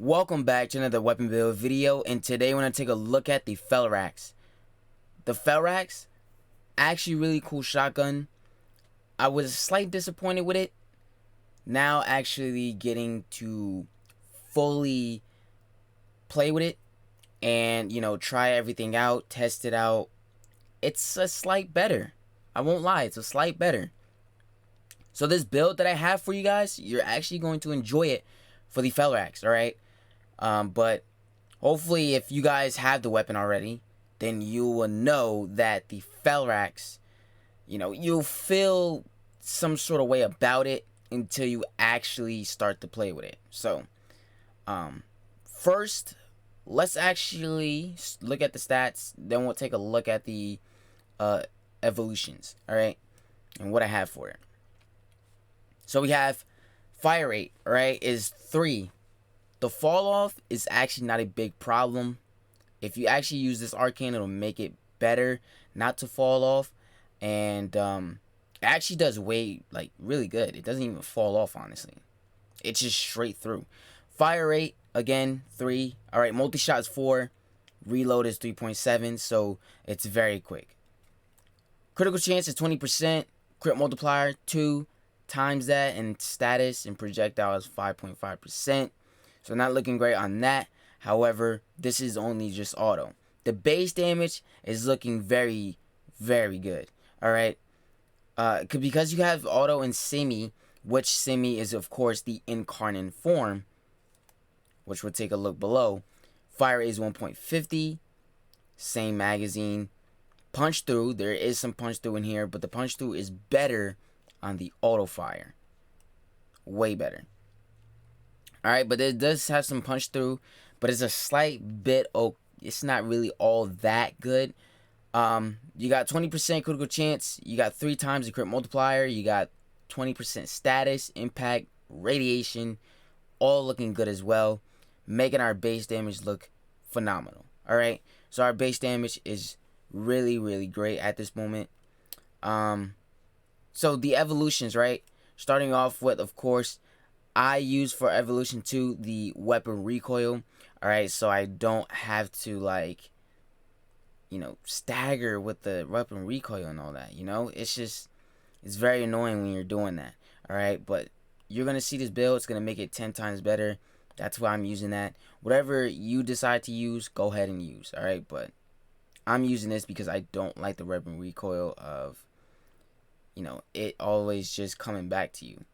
Welcome back to another weapon build video, and today we're going to take a look at the Felarx. The Felarx, actually really cool shotgun. I was slightly disappointed with it. Now actually getting to fully play with it and, try everything out, test it out. It's a slight better. I won't lie, it's a slight better. So this build that I have for you guys, you're actually going to enjoy it for the Felarx, alright? But hopefully if you guys have the weapon already, then you will know that the Felarx, you'll feel some sort of way about it until you actually start to play with it. So, first, let's actually look at the stats, then we'll take a look at the evolutions, alright, and what I have for it. So we have fire rate, alright, is 3. The fall off is actually not a big problem. If you actually use this arcane, it'll make it better not to fall off. And it actually does really good. It doesn't even fall off, honestly. It's just straight through. Fire rate, again, 3. Alright, multi-shot is 4. Reload is 3.7, so it's very quick. Critical chance is 20%. Crit multiplier, 2 times that, and status and projectile is 5.5%. So not looking great on that. However, this is only just auto. The base damage is looking very, very good. Alright. Because you have auto and semi, which semi is of course the incarnate form, which we'll take a look below. Fire is 1.50. Same magazine. Punch through. There is some punch through in here, but the punch through is better on the auto fire. Way better. Alright, but it does have some punch through, but it's a slight bit, it's not really all that good. You got 20% critical chance, you got 3 times the crit multiplier, you got 20% status, impact, radiation, all looking good as well, making our base damage look phenomenal. Alright, so our base damage is really, really great at this moment. So the evolutions, right? Starting off with, of course, I use for evolution 2 the weapon recoil. Alright, so I don't have to stagger with the weapon recoil and all that, it's very annoying when you're doing that. Alright, but you're gonna see this build, it's gonna make it 10 times better. That's why I'm using that. Whatever you decide to use, go ahead and use. Alright, but I'm using this because I don't like the weapon recoil of it always just coming back to you.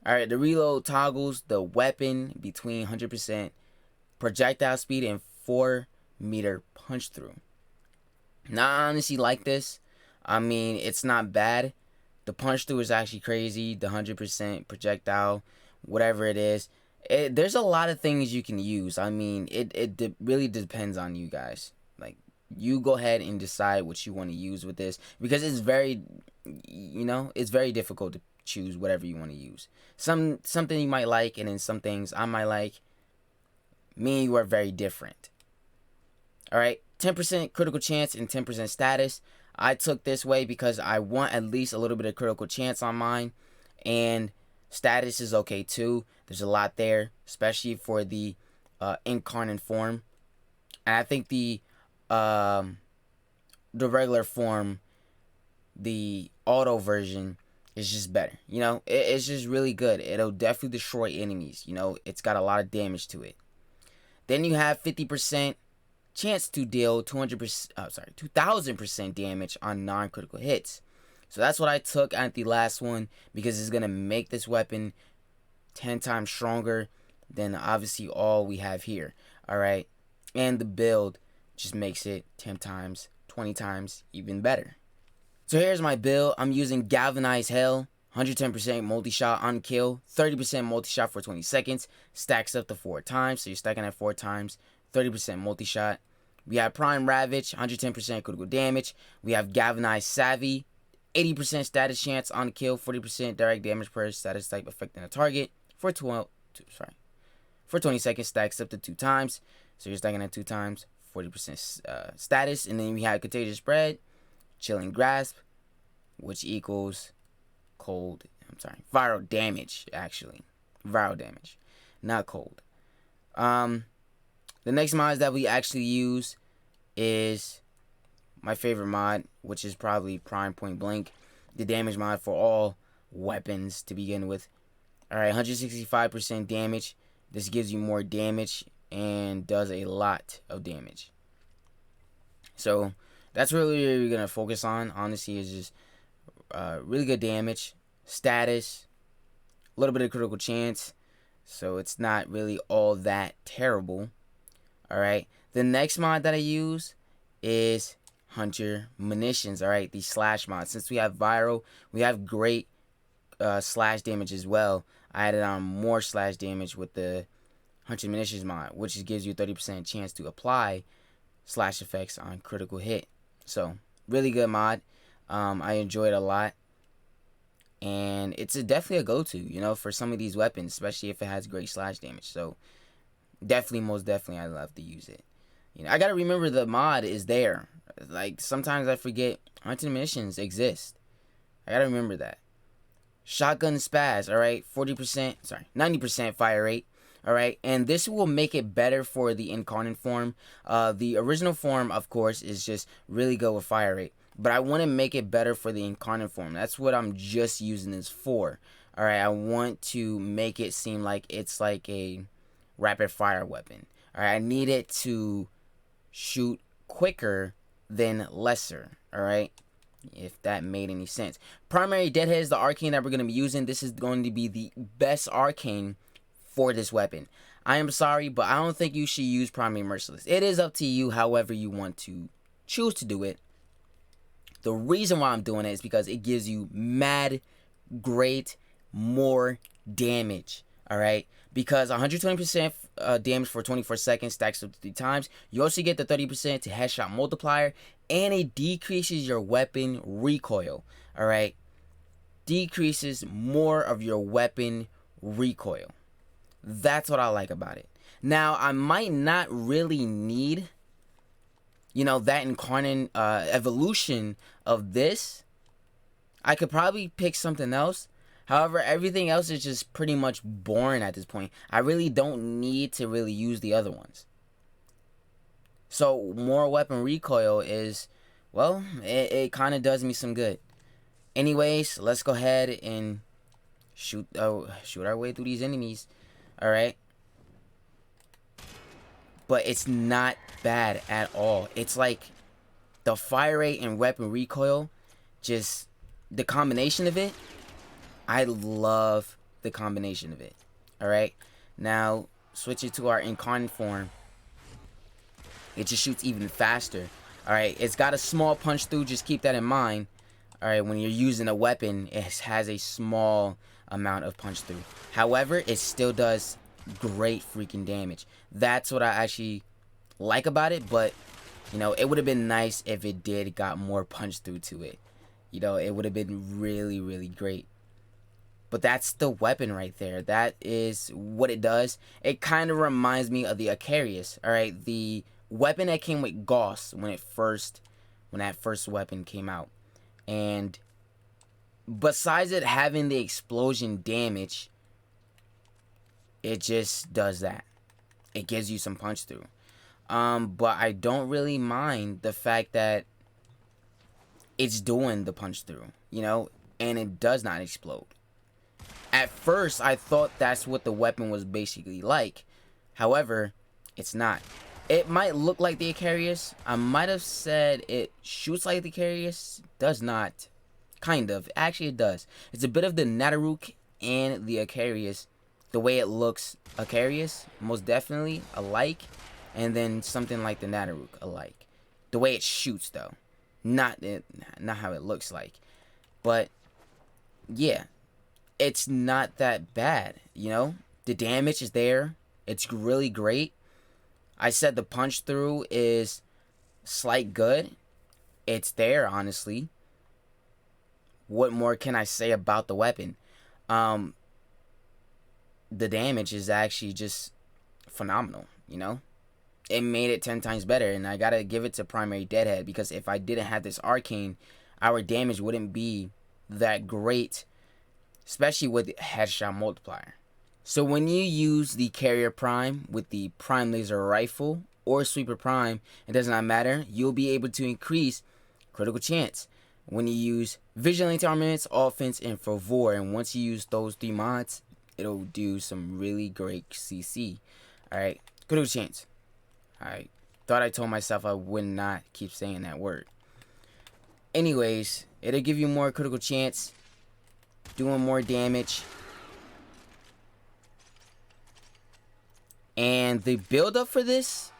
Alright, the reload toggles the weapon between 100% projectile speed and 4-meter punch through. Now, I honestly like this. I mean, it's not bad. The punch through is actually crazy. The 100% projectile, whatever it is. There's a lot of things you can use. I mean, it really depends on you guys. Like, you go ahead and decide what you want to use with this, because it's very, it's very difficult to choose whatever you want to use. Something you might like, and then some things I might like. Me and you are very different. Alright, 10% critical chance and 10% status. I took this way because I want at least a little bit of critical chance on mine, and status is okay too. There's a lot there, especially for the incarnate form. And I think the regular form, the auto version, is just better. It's just really good. It'll definitely destroy enemies. It's got a lot of damage to it. Then you have 50% chance to deal 2,000% damage on non-critical hits. So that's what I took at the last one, because it's gonna make this weapon 10 times stronger than obviously all we have here. Alright, and the build just makes it 10 times, 20 times even better. So here's my build. I'm using Galvanized Hell, 110% multi-shot on kill, 30% multi-shot for 20 seconds, stacks up to 4 times, so you're stacking at 4 times, 30% multi-shot. We have Prime Ravage, 110% critical damage. We have Galvanized Savvy, 80% status chance on kill, 40% direct damage per status type affecting a target for 20 seconds, stacks up to 2 times, so you're stacking at 2 times, 40% status. And then we have Contagious Spread, Chilling Grasp, which equals viral damage, actually. Viral damage, not cold. The next mods that we actually use is my favorite mod, which is probably Prime Point Blank, the damage mod for all weapons to begin with. Alright, 165% damage. This gives you more damage and does a lot of damage. So that's really what you're gonna focus on. Honestly, is just really good damage, status, a little bit of critical chance. So it's not really all that terrible. Alright. The next mod that I use is Hunter Munitions. Alright, the slash mod. Since we have viral, we have great slash damage as well. I added on more slash damage with the Hunter Munitions mod, which gives you a 30% chance to apply slash effects on critical hit. So really good mod. I enjoy it a lot. And it's definitely a go-to, you know, for some of these weapons, especially if it has great slash damage. So definitely, most definitely, I love to use it. You know, I gotta remember the mod is there. Like, sometimes I forget Hunting Missions exist. I gotta remember that. Shotgun Spaz, alright, 90% fire rate, alright, and this will make it better for the incarnate form. The original form, of course, is just really good with fire rate, but I want to make it better for the incarnate form. That's what I'm just using this for. Alright, I want to make it seem like it's like a rapid fire weapon. Alright, I need it to shoot quicker than lesser. Alright, if that made any sense. Primary Deadhead is the arcane that we're going to be using. This is going to be the best arcane for this weapon. I am sorry, but I don't think you should use Primary Merciless. It is up to you however you want to choose to do it. The reason why I'm doing it is because it gives you mad great more damage. Alright, because 120% damage for 24 seconds stacks up to 3 times. You also get the 30% to headshot multiplier, and it decreases your weapon recoil. Alright, decreases more of your weapon recoil. That's what I like about it. Now, I might not really need, you know, that incarnate evolution of this. I could probably pick something else. However, everything else is just pretty much boring at this point. I really don't need to really use the other ones. So, more weapon recoil is, well, it kind of does me some good. Anyways, let's go ahead and shoot our way through these enemies. Alright. But it's not bad at all. It's like the fire rate and weapon recoil, just the combination of it. I love the combination of it. Alright. Now, switch it to our incarnate form. It just shoots even faster. Alright. It's got a small punch through. Just keep that in mind. Alright. When you're using a weapon, it has a small amount of punch through. However, it still does great freaking damage. That's what I actually like about it. But, you know, it would have been nice if it did got more punch through to it. You know, it would have been really, really great. But that's the weapon right there. That is what it does. It kind of reminds me of the Icarius. Alright, the weapon that came with Gauss when that first weapon came out. And besides it having the explosion damage, it just does that. It gives you some punch through. But I don't really mind the fact that it's doing the punch through, you know, and it does not explode. At first, I thought that's what the weapon was basically like. However, it's not. It might look like the Icarius. I might have said it shoots like the Icarius. Does not. Kind of. Actually, it does. It's a bit of the Nataruk and the Icarius. The way it looks, Icarius, most definitely alike. And then something like the Nataruk alike. The way it shoots, though. Not how it looks like. But, yeah. It's not that bad, you know? The damage is there. It's really great. I said the punch through is slight good. It's there, honestly. What more can I say about the weapon? The damage is actually just phenomenal, you know? It made it 10 times better, and I gotta give it to Primary Deadhead, because if I didn't have this arcane, our damage wouldn't be that great, especially with headshot multiplier. So when you use the Carrier Prime with the Prime Laser Rifle or Sweeper Prime, it does not matter, you'll be able to increase critical chance. When you use Vigilante Armaments, Offense, and Fervor, and once you use those 3 mods, it'll do some really great CC. Alright, critical chance. I thought I told myself I would not keep saying that word. Anyways, it'll give you more critical chance, doing more damage. And the build up for this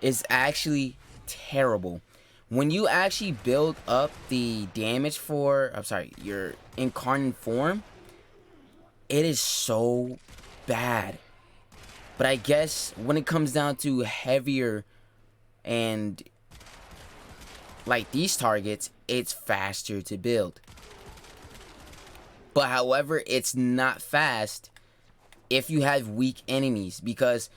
is actually terrible. When you actually build up the damage for, your incarnate form, it is so bad. But I guess when it comes down to heavier and like these targets, it's faster to build. But however, it's not fast if you have weak enemies, because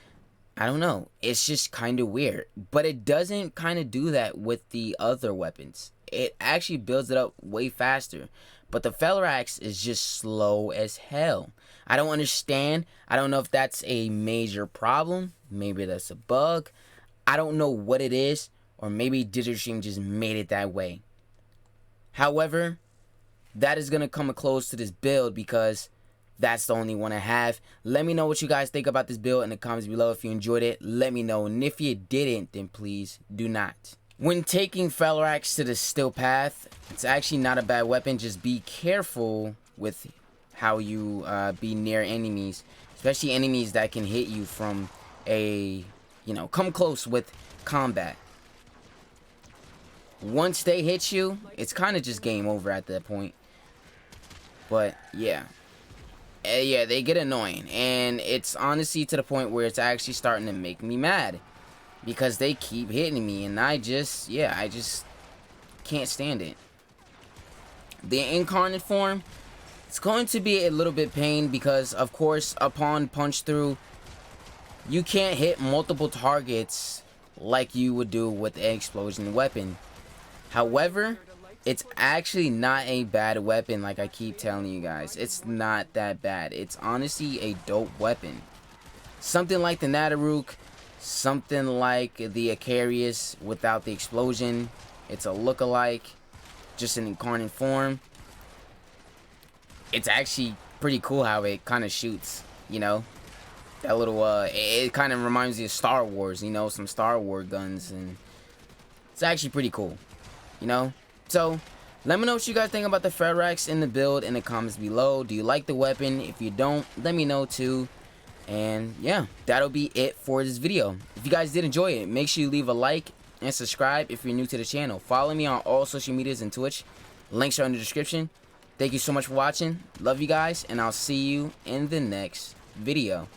I don't know, it's just kind of weird. But it doesn't kind of do that with the other weapons. It actually builds it up way faster. But the Felarx is just slow as hell. I don't understand. I don't know if that's a major problem. Maybe that's a bug. I don't know what it is. Or maybe DigitalStream just made it that way. However, that is going to come close to this build because that's the only one I have. Let me know what you guys think about this build in the comments below. If you enjoyed it, let me know. And if you didn't, then please do not. When taking Felarx to the still path, it's actually not a bad weapon. Just be careful with how you be near enemies, especially enemies that can hit you from a, come close with combat. Once they hit you, it's kind of just game over at that point. But yeah. Yeah, they get annoying. And it's honestly to the point where it's actually starting to make me mad. Because they keep hitting me, and I just can't stand it. The incarnate form, it's going to be a little bit pain because, of course, upon punch through, you can't hit multiple targets like you would do with an explosion weapon. However, it's actually not a bad weapon like I keep telling you guys. It's not that bad. It's honestly a dope weapon. Something like the Nadaruk, something like the Icarius without the explosion. It's a lookalike, just an incarnate form. It's actually pretty cool how it kind of shoots, that little it kind of reminds me of Star Wars, some Star Wars guns, and it's actually pretty cool, So let me know what you guys think about the Felarx in the build in the comments below. Do you like the weapon? If you don't, let me know too. And yeah, that'll be it for this video. If you guys did enjoy it, make sure you leave a like and subscribe if you're new to the channel. Follow me on all social medias and Twitch. Links are in the description. Thank you so much for watching. Love you guys, and I'll see you in the next video.